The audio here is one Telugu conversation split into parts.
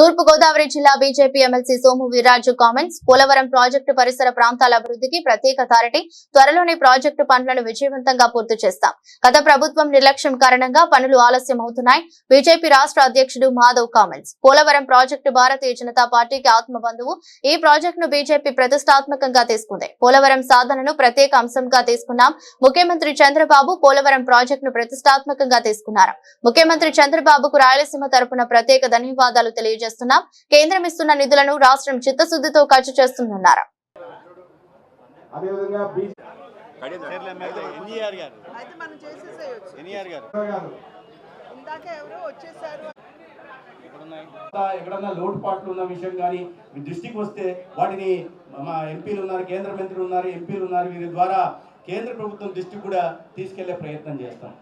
తూర్పు గోదావరి జిల్లా BJP MLC Somu Veerraju comments. Polavaram project పరిసర ప్రాంతాల అభివృద్ధికి ప్రత్యేక అథారిటీ, త్వరలోనే ప్రాజెక్టు పనులను విజయవంతంగా పూర్తి చేస్తాం. గత ప్రభుత్వం నిర్లక్ష్యం కారణంగా పనులు ఆలస్యం అవుతున్నాయి. బీజేపీ రాష్ట్ర అధ్యక్షుడు మాధవ్ కామెంట్స్. పోలవరం ప్రాజెక్టు భారతీయ జనతా పార్టీకి ఆత్మబంధువు. ఈ ప్రాజెక్టును బీజేపీ ప్రతిష్టాత్మకంగా తీసుకుంది. పోలవరం సాధనను ప్రత్యేక అంశంగా తీసుకున్నాం. ముఖ్యమంత్రి చంద్రబాబు పోలవరం ప్రాజెక్టును ప్రతిష్టాత్మకంగా తీసుకున్నారు. ముఖ్యమంత్రి చంద్రబాబుకు రాయలసీమ తరపున ప్రత్యేక ధన్యవాదాలు తెలియజేస్తున్నారు. కేంద్రం ఇస్తున్న నిధులను రాష్ట్రం చిత్తశుద్ధితో ఖర్చు చేస్తుందన్నారు. ఎక్కడన్నా లోటుపాట్లు ఉన్న విషయం కానీ దృష్టికి వస్తే వాటిని మా ఎంపీలు ఉన్నారు, కేంద్ర మంత్రులు ఉన్నారు, ఎంపీలు ఉన్నారు, వీరి ద్వారా కేంద్ర ప్రభుత్వం దృష్టికి కూడా తీసుకెళ్లే ప్రయత్నం చేస్తాం.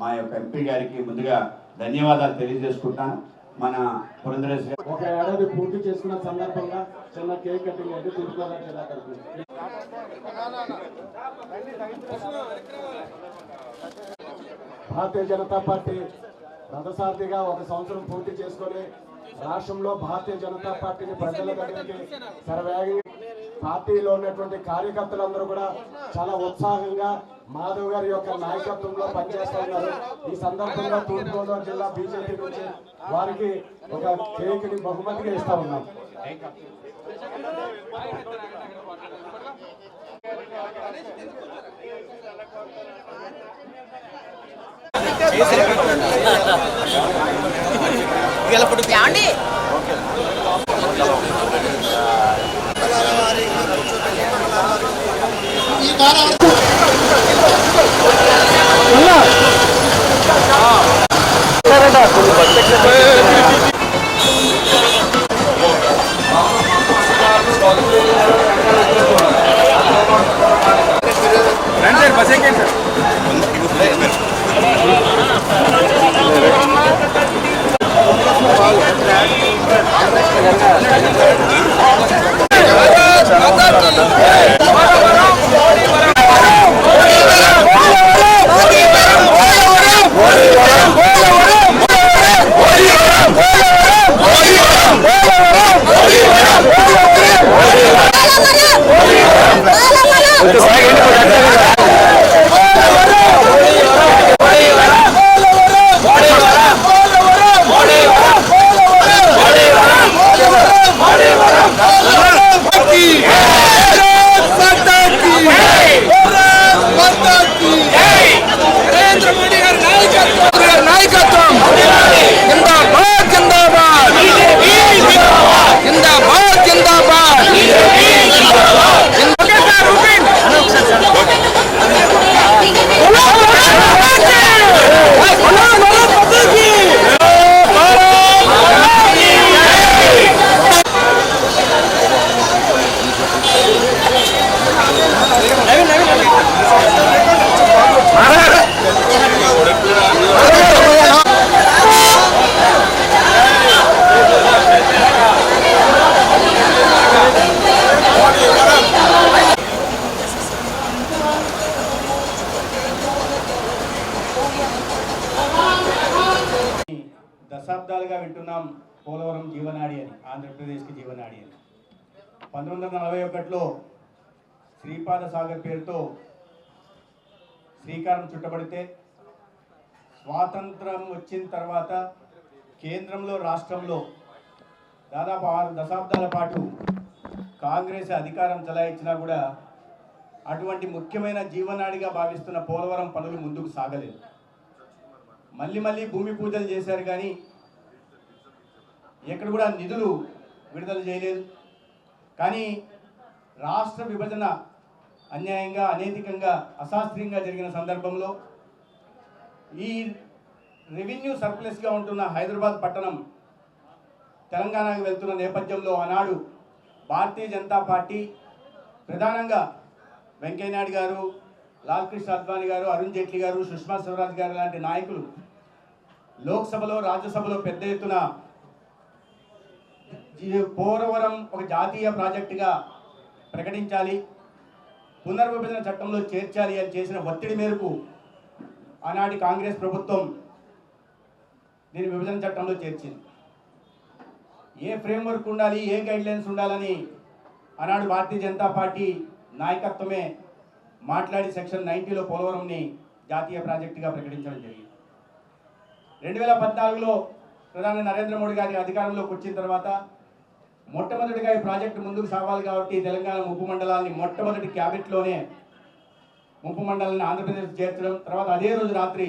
మా యొక్క ఎంపీ గారికి ముందుగా ధన్యవాదాలు తెలియజేసుకుంటాను. మన పురంధరేశ్వరి ఒక ఏడాది పూర్తి చేసుకున్న సందర్భంగా చిన్న కేక్ కటింగ్ అయితే తూర్పుగోదావరి జిల్లా భారతీయ జనతా పార్టీ రథసారథిగా 1 సంవత్సరం పూర్తి చేసుకొని రాష్ట్రంలో భారతీయ జనతా పార్టీని ప్రజల దగ్గరికి సర్వేగి పార్టీలో ఉన్నటువంటి కార్యకర్తలందరూ కూడా చాలా ఉత్సాహంగా మాధవ్ గారి యొక్క నాయకత్వంలో పనిచేస్తూ ఉన్నారు. ఈ సందర్భంగా తూర్పుగోదావరి జిల్లా బీజేపీ నుంచి వారికి ఒక కేక్ ని బహుమతిగా ఇస్తా ఉన్నాం. దశాబ్దాలుగా వింటున్నాం పోలవరం జీవనాడి అని, ఆంధ్రప్రదేశ్కి జీవనాడి అని. 1941లో శ్రీపాద సాగర్ పేరుతో శ్రీకారం చుట్టబడితే స్వాతంత్రం వచ్చిన తర్వాత కేంద్రంలో రాష్ట్రంలో దాదాపు 6 దశాబ్దాల పాటు కాంగ్రెస్ అధికారం చలాయించినా కూడా అటువంటి ముఖ్యమైన జీవనాడిగా భావిస్తున్న పోలవరం పనులు ముందుకు సాగలేదు. మళ్ళీ భూమి పూజలు చేశారు కానీ ఎక్కడ కూడా నిధులు విడుదల చేయలేదు. కానీ రాష్ట్ర విభజన అన్యాయంగా, అనైతికంగా, అశాస్త్రీయంగా జరిగిన సందర్భంలో ఈ రెవెన్యూ సర్ప్లస్గా ఉంటున్న హైదరాబాద్ పట్టణం తెలంగాణకు వెళ్తున్న నేపథ్యంలో ఆనాడు భారతీయ జనతా పార్టీ ప్రధానంగా వెంకయ్యనాయుడు గారు, లాల్ కృష్ణ అద్వానీ గారు, అరుణ్ జైట్లీ గారు, సుష్మా స్వరాజ్ గారు లాంటి నాయకులు లోక్సభలో, రాజ్యసభలో పెద్ద ఎత్తున పోలవరం ఒక జాతీయ ప్రాజెక్టుగా ప్రకటించాలి, పునర్విభజన చట్టంలో చేర్చాలి అని చేసిన ఒత్తిడి మేరకు ఆనాటి కాంగ్రెస్ ప్రభుత్వం దీని విభజన చట్టంలో చేర్చింది. ఏ ఫ్రేమ్వర్క్ ఉండాలి, ఏ గైడ్లైన్స్ ఉండాలని ఆనాడు భారతీయ జనతా పార్టీ నాయకత్వమే మాట్లాడి సెక్షన్ 90లో పోలవరంని జాతీయ ప్రాజెక్టుగా ప్రకటించడం జరిగింది. 2014లో ప్రధాని నరేంద్ర మోడీ గారి అధికారంలోకి వచ్చిన తర్వాత మొట్టమొదటిగా ఈ ప్రాజెక్టు ముందుకు సాగాలి కాబట్టి తెలంగాణ ముప్పు మండలాన్ని మొట్టమొదటి క్యాబినెట్లోనే ముప్పు మండలాన్ని ఆంధ్రప్రదేశ్ చేర్చడం, తర్వాత అదే రోజు రాత్రి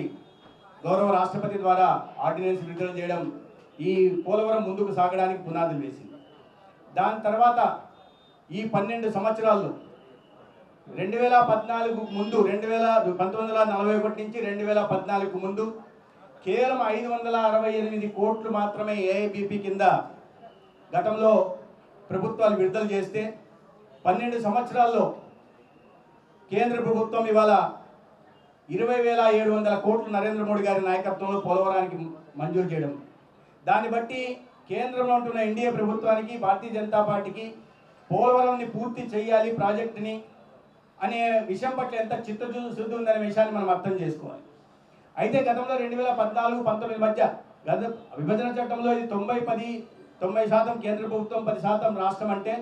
గౌరవ రాష్ట్రపతి ద్వారా ఆర్డినెన్స్ విడుదల చేయడం ఈ పోలవరం ముందుకు సాగడానికి పునాదులు వేసింది. దాని తర్వాత ఈ 12 సంవత్సరాల్లో 2014 ముందు 1941 నుంచి 2014 ముందు కేవలం 568 కోట్లు మాత్రమే ఏఐబిపి కింద గతంలో ప్రభుత్వాలు విడుదల చేస్తే 12 సంవత్సరాల్లో కేంద్ర ప్రభుత్వం ఇవాళ 20,700 కోట్లు నరేంద్ర మోడీ గారి నాయకత్వంలో పోలవరానికి మంజూరు చేయడం, దాన్ని బట్టి కేంద్రంలో ఉంటున్న ఎన్డీఏ ప్రభుత్వానికి భారతీయ జనతా పార్టీకి పోలవరాన్ని పూర్తి చేయాలి ప్రాజెక్టుని అనే విషయం పట్ల ఎంత చిత్తశుద్ధి ఉందనే విషయాన్ని మనం అర్థం చేసుకోవాలి. అయితే గతంలో 2014-19 మధ్య గత విభజన చట్టంలో ఇది 90% కేంద్ర ప్రభుత్వం, 10% రాష్ట్రం అంటే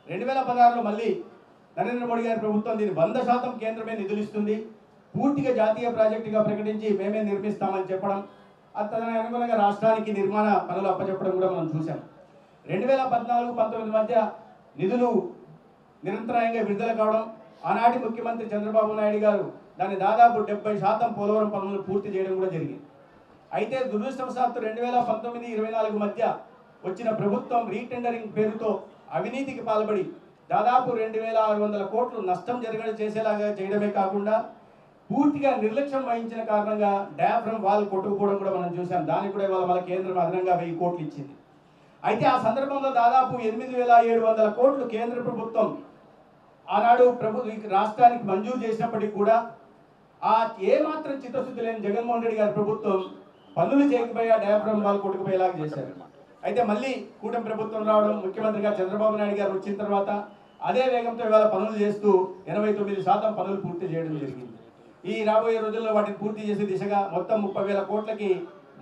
2016లో మళ్ళీ నరేంద్ర మోడీ గారి ప్రభుత్వం దీన్ని 100% కేంద్రమే నిధులు ఇస్తుంది, పూర్తిగా జాతీయ ప్రాజెక్టుగా ప్రకటించి మేమే నిర్మిస్తామని చెప్పడం, తదన అనుగుణంగా రాష్ట్రానికి నిర్మాణ పనులు అప్పచెప్పడం కూడా మనం చూసాం. 2014-19 మధ్య నిధులు నిరంతరాయంగా విడుదల కావడం, ఆనాటి ముఖ్యమంత్రి చంద్రబాబు నాయుడు గారు దాన్ని దాదాపు 70% పోలవరం పనులను పూర్తి చేయడం కూడా జరిగింది. అయితే దురదృష్టవశాత్తు 2019-24 మధ్య వచ్చిన ప్రభుత్వం రీటెండరింగ్ పేరుతో అవినీతికి పాల్పడి దాదాపు 2,600 కోట్లు నష్టం చేసేలాగా చేయడమే కాకుండా పూర్తిగా నిర్లక్ష్యం వహించిన కారణంగా డయాఫ్రమ్ వాల్ కొట్టుకుపోవడం కూడా మనం చూసాం. దానికి కూడా ఇవాళ మన కేంద్రం అదనంగా 1000 కోట్లు ఇచ్చింది. అయితే ఆ సందర్భంలో దాదాపు 8,700 కోట్లు కేంద్ర ప్రభుత్వం ఆనాడు రాష్ట్రానికి మంజూరు చేసినప్పటికీ కూడా ఆ ఏమాత్రం చిత్తశుద్ధి లేని జగన్మోహన్ రెడ్డి గారి ప్రభుత్వం పనులు చేయకపోయా డయాఫ్రమ్ వాల్ కొట్టుకుపోయేలాగా చేశారు. అయితే మళ్ళీ కూటమి ప్రభుత్వం రావడం, ముఖ్యమంత్రిగా చంద్రబాబు నాయుడు గారు వచ్చిన తర్వాత అదే వేగంతో ఇవాళ పనులు చేస్తూ 89% పనులు పూర్తి చేయడం జరిగింది. ఈ రాబోయే రోజుల్లో వాటిని పూర్తి చేసే దిశగా మొత్తం 30,000 కోట్లకి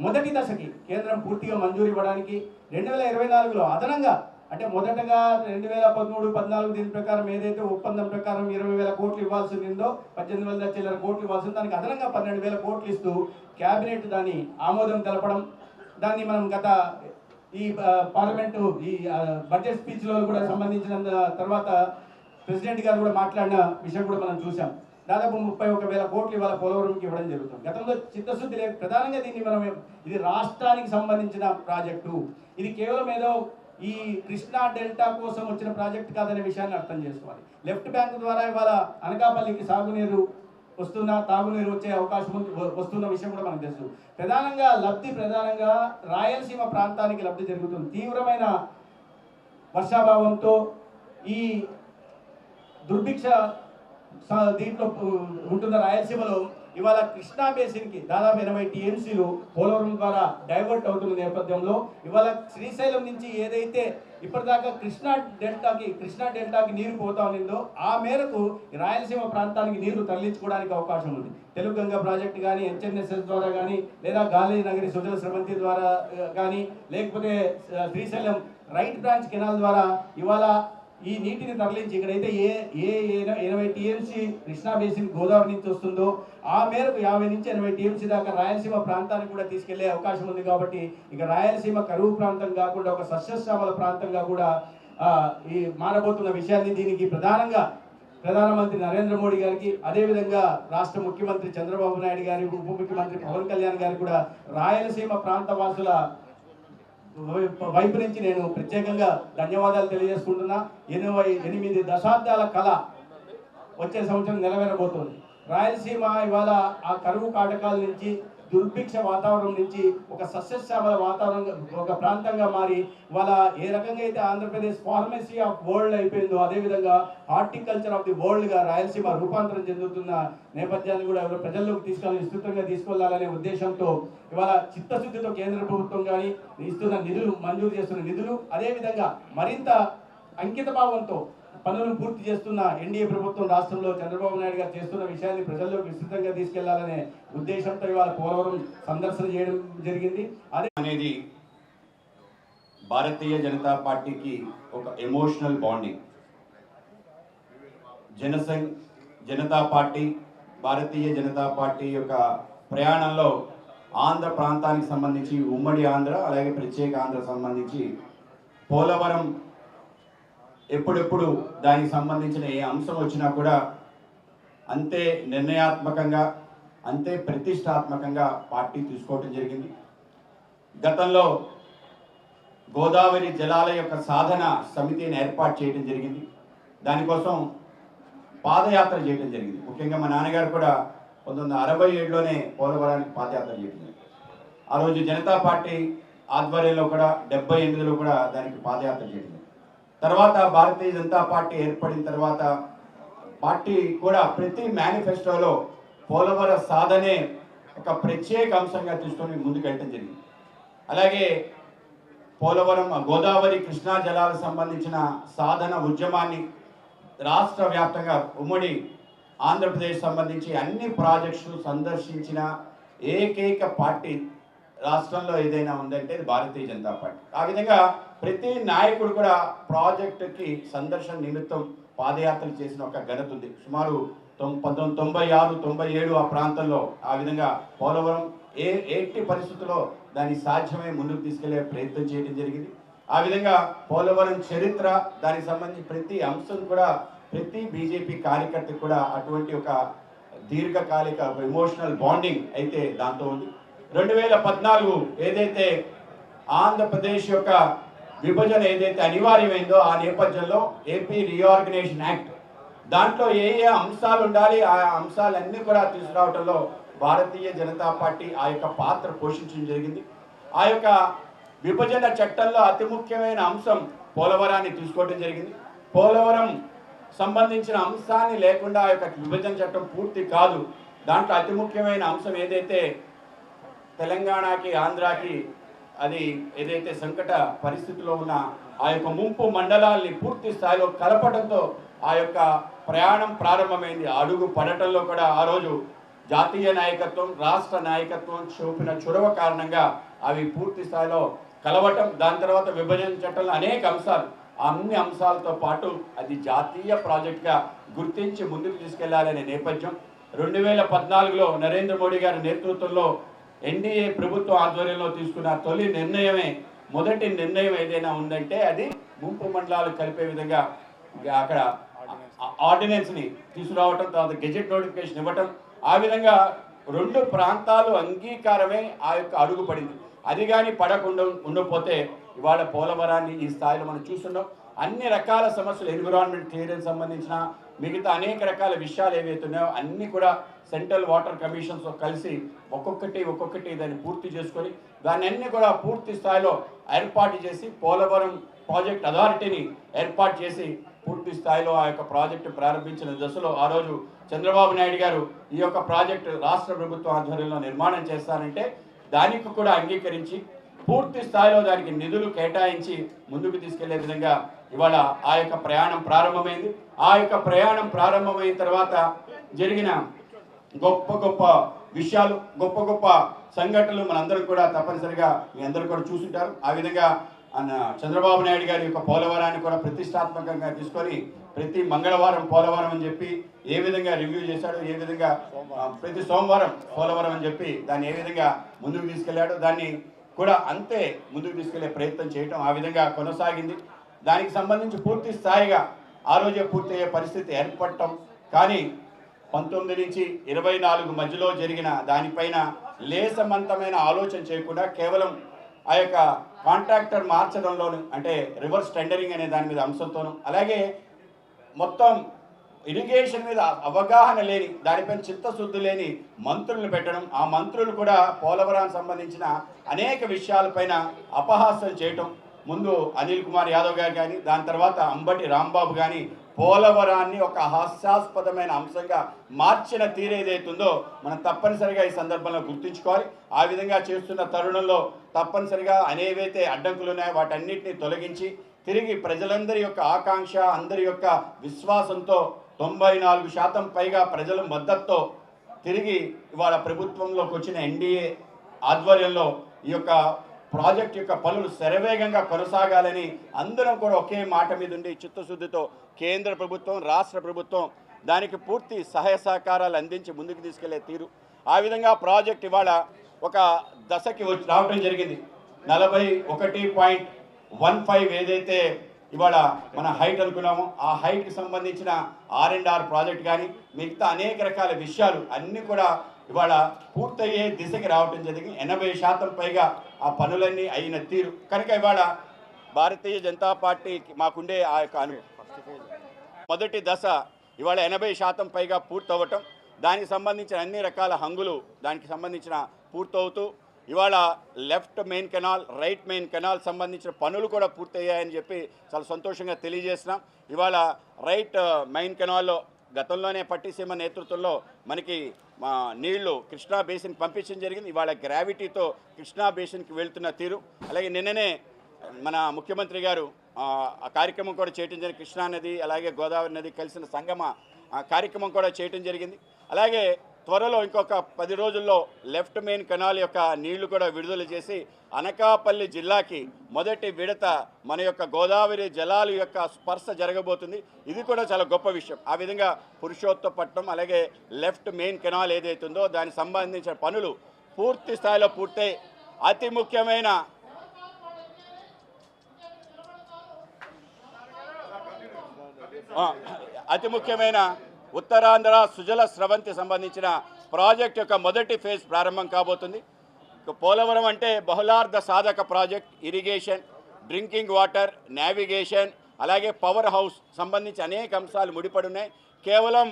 మొదటి దశకి కేంద్రం పూర్తిగా మంజూరు ఇవ్వడానికి 2024లో అదనంగా అంటే మొదటగా 2013-14 దీని ప్రకారం ఏదైతే ఒప్పందం ప్రకారం 20,000 కోట్లు ఇవ్వాల్సి ఉందో 18,000 చిల్లర కోట్లు ఇవ్వాల్సి దానికి అదనంగా 12,000 కోట్లు ఇస్తూ క్యాబినెట్ దాన్ని ఆమోదం తెలపడం, దాన్ని మనం గత ఈ పార్లమెంటు ఈ బడ్జెట్ స్పీచ్లో కూడా సంబంధించిన తర్వాత ప్రెసిడెంట్ గారు కూడా మాట్లాడిన విషయం కూడా మనం చూసాం. దాదాపు 31,000 కోట్లు ఇవాళ పోలవరంకి ఇవ్వడం జరుగుతుంది. గతంలో చిత్తశుద్ధి లేదు. ప్రధానంగా దీన్ని మనం ఇది రాష్ట్రానికి సంబంధించిన ప్రాజెక్టు, ఇది కేవలం ఏదో ఈ కృష్ణా డెల్టా కోసం వచ్చిన ప్రాజెక్ట్ కాదనే విషయాన్ని అర్థం చేసుకోవాలి. లెఫ్ట్ బ్యాంక్ ద్వారా ఇవాళ అనకాపల్లికి తాగునీరు వచ్చే అవకాశం వస్తున్న విషయం కూడా మనకు తెలుసు. ప్రధానంగా రాయలసీమ ప్రాంతానికి లబ్ధి జరుగుతుంది. తీవ్రమైన వర్షాభావంతో ఈ దుర్భిక్ష దీంట్లో ఉంటున్న రాయలసీమలో ఇవాళ కృష్ణా బేసిన్కి దాదాపు 80 టీఎంసీలు పోలవరం ద్వారా డైవర్ట్ అవుతున్న నేపథ్యంలో ఇవాళ శ్రీశైలం నుంచి ఏదైతే ఇప్పటిదాకా కృష్ణా డెల్టాకి నీరు పోతా ఉందో ఆ మేరకు రాయలసీమ ప్రాంతానికి నీరు తరలించుకోవడానికి అవకాశం ఉంది. తెలుగు గంగా ప్రాజెక్టు కానీ, హెచ్ఎన్ఎస్ఎస్ ద్వారా కానీ, లేదా గాలి నగరి సుజల స్రవంతి ద్వారా కానీ, లేకపోతే శ్రీశైలం రైట్ బ్రాంచ్ కెనాల్ ద్వారా ఇవాళ ఈ నీటిని తరలించి ఇక్కడైతే ఏ 80 టీఎంసీ కృష్ణా బేసిన్ గోదావరి నుంచి వస్తుందో ఆ మేరకు 50 నుంచి 80 టీఎంసీ దాకా రాయలసీమ ప్రాంతానికి కూడా తీసుకెళ్లే అవకాశం ఉంది. కాబట్టి ఇక రాయలసీమ కరువు ప్రాంతం కాకుండా ఒక సస్యశ్యామల ప్రాంతంగా కూడా ఈ మారబోతున్న విషయాన్ని దీనికి ప్రధానంగా ప్రధానమంత్రి నరేంద్ర మోడీ గారికి, అదేవిధంగా రాష్ట్ర ముఖ్యమంత్రి చంద్రబాబు నాయుడు గారి, ఉప ముఖ్యమంత్రి పవన్ కళ్యాణ్ గారికి కూడా రాయలసీమ ప్రాంత వాసుల వైపు నుంచి నేను ప్రత్యేకంగా ధన్యవాదాలు తెలియజేసుకుంటున్నా. 88 దశాబ్దాల కళ వచ్చే సంవత్సరం నెరవేరబోతోంది. రాయలసీమ ఇవాళ ఆ కరువు కాటకాల నుంచి, దుర్భిక్ష వాతావరణం నుంచి ఒక సస్యశ్యామల వాతావరణంగా ఒక ప్రాంతంగా మారి ఇవాళ ఏ రకంగా అయితే ఆంధ్రప్రదేశ్ ఫార్మసీ ఆఫ్ వరల్డ్ అయిపోయిందో అదేవిధంగా హార్టికల్చర్ ఆఫ్ ది వరల్డ్గా రాయలసీమ రూపాంతరం చెందుతున్న నేపథ్యాన్ని కూడా ప్రజల్లోకి విస్తృతంగా తీసుకెళ్లాలనే ఉద్దేశంతో ఇవాళ చిత్తశుద్ధితో కేంద్ర ప్రభుత్వం కానీ ఇస్తున్న నిధులు, మంజూరు చేస్తున్న నిధులు, అదేవిధంగా మరింత అంకిత భావంతో పనులను పూర్తి చేస్తున్న ఎన్డీఏ ప్రభుత్వం రాష్ట్రంలో చంద్రబాబు నాయుడు గారు చేస్తున్న విషయాన్ని ప్రజల్లో విస్తృతంగా తీసుకెళ్లాలనే ఉద్దేశంతో ఇవాళ పోలవరం సందర్శన చేయడం జరిగింది. అదే అనేది భారతీయ జనతా పార్టీకి ఒక emotional bonding. Janata party, Bharatiya Janata party యొక్క ప్రయాణంలో ఆంధ్ర ప్రాంతానికి సంబంధించి, ఉమ్మడి ఆంధ్ర అలాగే ప్రత్యేక ఆంధ్ర సంబంధించి పోలవరం ఎప్పుడెప్పుడు దానికి సంబంధించిన ఏ అంశం వచ్చినా కూడా అంతే నిర్ణయాత్మకంగా, అంతే ప్రతిష్టాత్మకంగా పార్టీ తీసుకోవటం జరిగింది. గతంలో గోదావరి జలాల యొక్క సాధన సమితిని ఏర్పాటు చేయడం జరిగింది. దానికోసం పాదయాత్ర చేయడం జరిగింది. ముఖ్యంగా మా నాన్నగారు కూడా 1967లోనే పోలవరానికి పాదయాత్ర చేయడం జరిగింది. ఆ రోజు జనతా పార్టీ ఆధ్వర్యంలో కూడా 78లో కూడా దానికి పాదయాత్ర చేయడం. తర్వాత భారతీయ జనతా పార్టీ ఏర్పడిన తర్వాత పార్టీ కూడా ప్రతి మేనిఫెస్టోలో పోలవర సాధనే ఒక ప్రత్యేక అంశంగా తీసుకొని ముందుకు వెళ్ళడం జరిగింది. అలాగే పోలవరం గోదావరి కృష్ణా జలాలకు సంబంధించిన సాధన ఉద్యమాన్ని రాష్ట్ర వ్యాప్తంగా ఉమ్మడి ఆంధ్రప్రదేశ్ సంబంధించి అన్ని ప్రాజెక్ట్స్ సందర్శించిన ఏకైక పార్టీ రాష్ట్రంలో ఏదైనా ఉందంటే భారతీయ జనతా పార్టీ. ఆ విధంగా ప్రతి నాయకుడు కూడా ప్రాజెక్టుకి సందర్శన నిమిత్తం పాదయాత్రలు చేసిన ఒక ఘనత ఉంది. సుమారు 1996, 97 ఆ ప్రాంతంలో ఆ విధంగా పోలవరం ఎట్టి పరిస్థితుల్లో దాన్ని సాధ్యమే ముందుకు తీసుకెళ్లే ప్రయత్నం చేయడం జరిగింది. ఆ విధంగా పోలవరం చరిత్ర, దానికి సంబంధించి ప్రతి అంశం కూడా ప్రతి బీజేపీ కార్యకర్తకు కూడా అటువంటి ఒక దీర్ఘకాలిక ఎమోషనల్ బాండింగ్ అయితే దాంతో ఉంది. 2014 ఏదైతే ఆంధ్రప్రదేశ్ యొక్క విభజన ఏదైతే అనివార్యమైందో ఆ నేపథ్యంలో ఏపీ రీఆర్గనైజేషన్ యాక్ట్, దాంట్లో ఏ అంశాలు ఉండాలి ఆ అంశాలన్నీ కూడా తీసుకురావడంలో భారతీయ జనతా పార్టీ ఆ యొక్క పాత్ర పోషించడం జరిగింది. ఆ యొక్క విభజన చట్టంలో అతి ముఖ్యమైన అంశం పోలవరాన్ని తీసుకోవడం జరిగింది. పోలవరం సంబంధించిన అంశాన్ని లేకుండా ఆ యొక్క విభజన చట్టం పూర్తి కాదు. దాంట్లో అతి ముఖ్యమైన అంశం ఏదైతే తెలంగాణకి, ఆంధ్రాకి అది ఏదైతే సంకట పరిస్థితిలో ఉన్న ఆ యొక్క ముంపు మండలాల్ని పూర్తి స్థాయిలో కలపడంతో ఆ యొక్క ప్రయాణం ప్రారంభమైంది. అడుగు పడటంలో కూడా ఆ రోజు జాతీయ నాయకత్వం, రాష్ట్ర నాయకత్వం చూపిన చొరవ కారణంగా అవి పూర్తి స్థాయిలో కలవటం, దాని తర్వాత విభజన చట్టంలో అనేక అంశాలు, అన్ని అంశాలతో పాటు అది జాతీయ ప్రాజెక్ట్గా గుర్తించి ముందుకు తీసుకెళ్లాలనే నేపథ్యం 2014లో నరేంద్ర మోడీ గారి నేతృత్వంలో ఎన్డీఏ ప్రభుత్వం ఆధ్వర్యంలో తీసుకున్న తొలి నిర్ణయమే, మొదటి నిర్ణయం ఏదైనా ఉందంటే అది ముంపు మండలాలు కలిపే విధంగా అక్కడ ఆర్డినెన్స్ని తీసుకురావటం, తర్వాత గెజెట్ నోటిఫికేషన్ ఇవ్వటం. ఆ విధంగా రెండు ప్రాంతాలు అంగీకారమే ఆ యొక్క అడుగు పడింది. అది కానీ పడకుండా ఉండకపోతే ఇవాళ పోలవరాన్ని ఈ స్థాయిలో మనం చూస్తున్నాం. అన్ని రకాల సమస్యలు, ఎన్విరాన్మెంట్ క్లియరెన్స్ సంబంధించిన మిగతా అనేక రకాల విషయాలు ఏవైతే ఉన్నాయో అన్నీ కూడా సెంట్రల్ వాటర్ కమిషన్స్తో కలిసి ఒక్కొక్కటి దాన్ని పూర్తి చేసుకొని దాన్ని అన్ని కూడా పూర్తి స్థాయిలో ఏర్పాటు చేసి పోలవరం ప్రాజెక్ట్ అథారిటీని ఏర్పాటు చేసి పూర్తి స్థాయిలో ఆ యొక్క ప్రాజెక్టు ప్రారంభించిన దశలో ఆ రోజు చంద్రబాబు నాయుడు గారు ఈ యొక్క ప్రాజెక్టు రాష్ట్ర ప్రభుత్వం ఆధ్వర్యంలో నిర్మాణం చేస్తానంటే దానికి కూడా అంగీకరించి పూర్తి స్థాయిలో దానికి నిధులు కేటాయించి ముందుకు తీసుకెళ్లే విధంగా ఇవాళ ఆ యొక్క ప్రయాణం ప్రారంభమైంది. ఆ యొక్క ప్రయాణం ప్రారంభమైన తర్వాత జరిగిన గొప్ప విషయాలు, గొప్ప సంఘటనలు మనందరం కూడా తప్పనిసరిగా మీ అందరూ కూడా చూసుంటారు. ఆ విధంగా చంద్రబాబు నాయుడు గారి యొక్క పోలవరాన్ని కూడా ప్రతిష్టాత్మకంగా తీసుకొని ప్రతి మంగళవారం పోలవరం అని చెప్పి ఏ విధంగా రివ్యూ చేశాడు, ఏ విధంగా ప్రతి సోమవారం పోలవరం అని చెప్పి దాన్ని ఏ విధంగా ముందుకు తీసుకెళ్లాడు, దాన్ని కూడా అంతే ముందుకు తీసుకెళ్లే ప్రయత్నం చేయటం ఆ విధంగా కొనసాగింది. దానికి సంబంధించి పూర్తి స్థాయిగా ఆ రోజే పూర్తయ్యే పరిస్థితి ఏర్పడటం, కానీ 19 నుంచి 24 మధ్యలో జరిగిన దానిపైన లేసమంతమైన ఆలోచన చేయకుండా కేవలం ఆ యొక్క కాంట్రాక్టర్ మార్చడంలోను, అంటే రివర్స్ టెండరింగ్ అనే దాని మీద అంశంతోనూ, అలాగే మొత్తం ఇరిగేషన్ మీద అవగాహన లేని, దానిపైన చిత్తశుద్ధి లేని మంత్రులను పెట్టడం, ఆ మంత్రులు కూడా పోలవరానికి సంబంధించిన అనేక విషయాలపైన అపహాస్యం చేయటం. ముందు అనిల్ కుమార్ యాదవ్ గారు కానీ, దాని తర్వాత అంబటి రాంబాబు కానీ పోలవరాన్ని ఒక హాస్యాస్పదమైన అంశంగా మార్చిన తీరేదైతుందో మనం తప్పనిసరిగా ఈ సందర్భంలో గుర్తుంచుకోవాలి. ఆ విధంగా చేస్తున్న తరుణంలో తప్పనిసరిగా అనేవైతే అడ్డంకులు ఉన్నాయో వాటన్నిటిని తొలగించి తిరిగి ప్రజలందరి యొక్క ఆకాంక్ష, అందరి యొక్క విశ్వాసంతో 94% పైగా ప్రజల మద్దతుతో తిరిగి ఇవాళ ప్రభుత్వంలోకి వచ్చిన ఎన్డీఏ ఆధ్వర్యంలో ఈ యొక్క ప్రాజెక్ట్ యొక్క పనులు శరవేగంగా కొనసాగాలని అందరం కూడా ఒకే మాట మీద ఉండి చిత్తశుద్ధితో కేంద్ర ప్రభుత్వం, రాష్ట్ర ప్రభుత్వం దానికి పూర్తి సహాయ సహకారాలు అందించి ముందుకు తీసుకెళ్లే తీరు. ఆ విధంగా ప్రాజెక్ట్ ఇవాళ ఒక దశకి రావడం జరిగింది. 41.15 ఏదైతే ఇవాళ మన హైట్ అనుకున్నామో ఆ హైట్కి సంబంధించిన R&R ప్రాజెక్ట్ కానీ మిగతా అనేక రకాల విషయాలు అన్నీ కూడా ఇవాళ పూర్తయ్యే దిశకి రావటం జరిగింది. 80% పైగా ఆ పనులన్నీ అయిన తీరు కనుక ఇవాళ భారతీయ జనతా పార్టీకి మాకుండే ఆ యొక్క మొదటి దశ ఇవాళ 80% పైగా పూర్తవటం, దానికి సంబంధించిన అన్ని రకాల హంగులు దానికి సంబంధించిన పూర్తవుతూ ఇవాళ left main canal, right main canal సంబంధించిన పనులు కూడా పూర్తయ్యాయని చెప్పి చాలా సంతోషంగా తెలియజేస్తున్నాం. ఇవాళ రైట్ మెయిన్ కెనాల్లో గతంలోనే పట్టిసీమ నేతృత్వంలో మనకి నీళ్లు కృష్ణా బేసిన్కి పంపించడం జరిగింది. ఇవాళ గ్రావిటీతో కృష్ణా బేసిన్కి వెళ్తున్న తీరు. అలాగే నిన్ననే మన ముఖ్యమంత్రి గారు ఆ కార్యక్రమం కూడా చేయటం జరిగింది. కృష్ణా నది అలాగే గోదావరి నది కలిసిన సంగమ కార్యక్రమం కూడా చేయటం జరిగింది. అలాగే త్వరలో ఇంకొక 10 రోజుల్లో లెఫ్ట్ మెయిన్ కెనాల్ యొక్క నీళ్లు కూడా విడుదల చేసి అనకాపల్లి జిల్లాకి మొదటి విడత మన యొక్క గోదావరి జలాల యొక్క స్పర్శ జరగబోతుంది. ఇది కూడా చాలా గొప్ప విషయం. ఆ విధంగా పురుషోత్తపట్నం అలాగే లెఫ్ట్ మెయిన్ కెనాల్ ఏదైతుందో దానికి సంబంధించిన పనులు పూర్తి స్థాయిలో పూర్తయి అతి ముఖ్యమైన ఉత్తరాంధ్ర సుజల స్రవంతి సంబంధించిన ప్రాజెక్ట్ యొక్క మొదటి ఫేజ్ ప్రారంభం కాబోతుంది. పోలవరం అంటే బహుళార్థ సాధక project, irrigation, drinking water, navigation అలాగే పవర్ హౌస్ సంబంధించి అనేక అంశాలు ముడిపడి ఉన్నాయి. కేవలం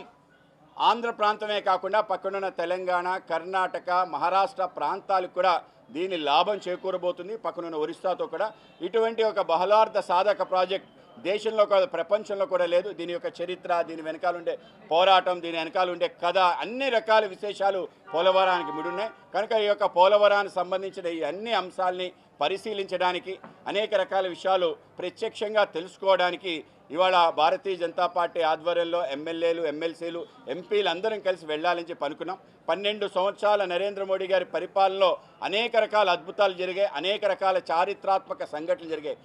ఆంధ్ర ప్రాంతమే కాకుండా పక్కనున్న తెలంగాణ, కర్ణాటక, మహారాష్ట్ర ప్రాంతాలకు కూడా దీని లాభం చేకూరబోతుంది. పక్కనున్న ఒరిస్సాతో కూడా ఇటువంటి ఒక బహుళార్థ సాధక ప్రాజెక్ట్ దేశంలో కాదు ప్రపంచంలో కూడా లేదు. దీని యొక్క చరిత్ర, దీని వెనకాల ఉండే పోరాటం, దీని వెనకాల ఉండే కథ, అన్ని రకాల విశేషాలు పోలవరానికి ముడున్నాయి. కనుక ఈ యొక్క పోలవరానికి సంబంధించిన ఈ అన్ని అంశాలని పరిశీలించడానికి, అనేక రకాల విషయాలు ప్రత్యక్షంగా తెలుసుకోవడానికి ఇవాళ భారతీయ జనతా పార్టీ ఆధ్వర్యంలో ఎమ్మెల్యేలు, ఎమ్మెల్సీలు, ఎంపీలు అందరం కలిసి వెళ్ళాలని చెప్పి అనుకున్నాం. 12 సంవత్సరాల నరేంద్ర మోడీ గారి పరిపాలనలో అనేక రకాల అద్భుతాలు జరిగాయి, అనేక రకాల చారిత్రాత్మక సంఘటనలు జరిగాయి.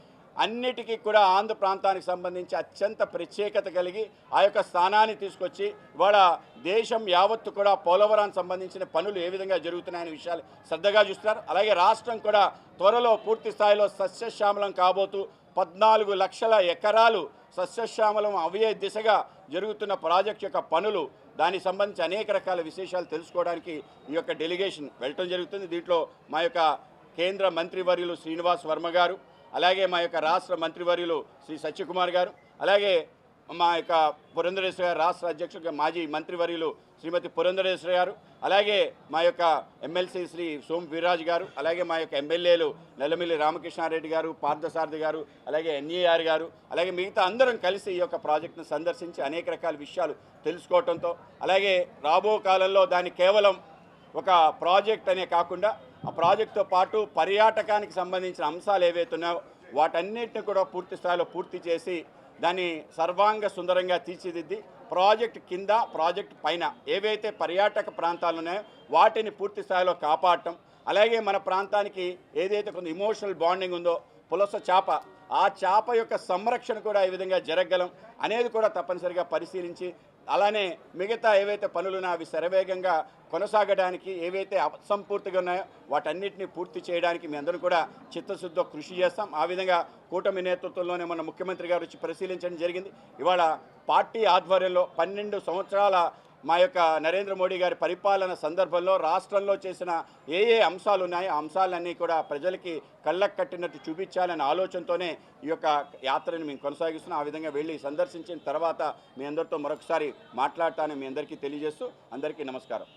అన్నిటికీ కూడా ఆంధ్ర ప్రాంతానికి సంబంధించి అత్యంత ప్రత్యేకత కలిగి ఆ యొక్క స్థానాన్ని తీసుకొచ్చి ఇవాళ దేశం యావత్తు కూడా పోలవరానికి సంబంధించిన పనులు ఏ విధంగా జరుగుతున్నాయనే విషయాలు శ్రద్ధగా చూస్తున్నారు. అలాగే రాష్ట్రం కూడా త్వరలో పూర్తి స్థాయిలో సస్యశ్యామలం కాబోతూ 14 లక్షల ఎకరాలు సస్యశ్యామలం అవే దిశగా జరుగుతున్న ప్రాజెక్ట్ యొక్క పనులు, దానికి సంబంధించి అనేక రకాల విశేషాలు తెలుసుకోవడానికి ఈ యొక్క డెలిగేషన్ వెళ్ళటం జరుగుతుంది. దీంట్లో మా యొక్క కేంద్ర మంత్రివర్యులు శ్రీనివాస్ వర్మ గారు, అలాగే మా యొక్క రాష్ట్ర మంత్రివర్యులు శ్రీ సత్యకుమార్ గారు, అలాగే మా యొక్క పురంధరేశ్వర గారు రాష్ట్ర అధ్యక్షుడిగా మాజీ మంత్రివర్యులు శ్రీమతి పురంధరేశ్వర గారు, అలాగే మా యొక్క ఎమ్మెల్సీ శ్రీ సోమ్ వీర్రాజు గారు, అలాగే మా యొక్క ఎమ్మెల్యేలు నెల్లమిల్లి రామకృష్ణారెడ్డి గారు, పార్థసారథి గారు, అలాగే ఎన్ఈఆర్ గారు, అలాగే మిగతా అందరం కలిసి ఈ యొక్క ప్రాజెక్టును సందర్శించి అనేక రకాల విషయాలు తెలుసుకోవడంతో, అలాగే రాబో కాలంలో దాన్ని కేవలం ఒక ప్రాజెక్ట్ అనే కాకుండా ఆ ప్రాజెక్టుతో పాటు పర్యాటకానికి సంబంధించిన అంశాలు ఏవైతే ఉన్నాయో వాటన్నిటిని కూడా పూర్తి స్థాయిలో పూర్తి చేసి దాన్ని సర్వాంగ సుందరంగా తీర్చిదిద్ది ప్రాజెక్ట్ కింద, ప్రాజెక్ట్ పైన ఏవైతే పర్యాటక ప్రాంతాలు ఉన్నాయో వాటిని పూర్తి స్థాయిలో కాపాడటం, అలాగే మన ప్రాంతానికి ఏదైతే కొంత ఇమోషనల్ బాండింగ్ ఉందో పులస చేప, ఆ చేప యొక్క సంరక్షణ కూడా ఈ విధంగా జరగగలం అనేది కూడా తప్పనిసరిగా పరిశీలించి, అలానే మిగతా ఏవైతే పనులున్నా అవి శరవేగంగా కొనసాగడానికి ఏవైతే అసంపూర్తిగా ఉన్నాయో వాటన్నిటిని పూర్తి చేయడానికి మీ అందరూ కూడా చిత్తశుద్ధితో కృషి చేస్తాం. ఆ విధంగా కూటమి నేతృత్వంలోనే మన ముఖ్యమంత్రి గారు వచ్చి పరిశీలించడం జరిగింది. ఇవాళ పార్టీ ఆధ్వర్యంలో 12 సంవత్సరాల మా యొక్క నరేంద్ర మోడీ గారి పరిపాలన సందర్భంలో రాష్ట్రంలో చేసిన ఏ అంశాలు ఉన్నాయో ఆ అంశాలన్నీ కూడా ప్రజలకి కళ్ళకు కట్టినట్టు చూపించాలనే ఆలోచనతోనే ఈ యొక్క యాత్రని మేము కొనసాగిస్తున్నాం. ఆ విధంగా వెళ్ళి సందర్శించిన తర్వాత మీ అందరితో మరొకసారి మాట్లాడటానని మీ అందరికీ తెలియజేస్తూ అందరికీ నమస్కారం.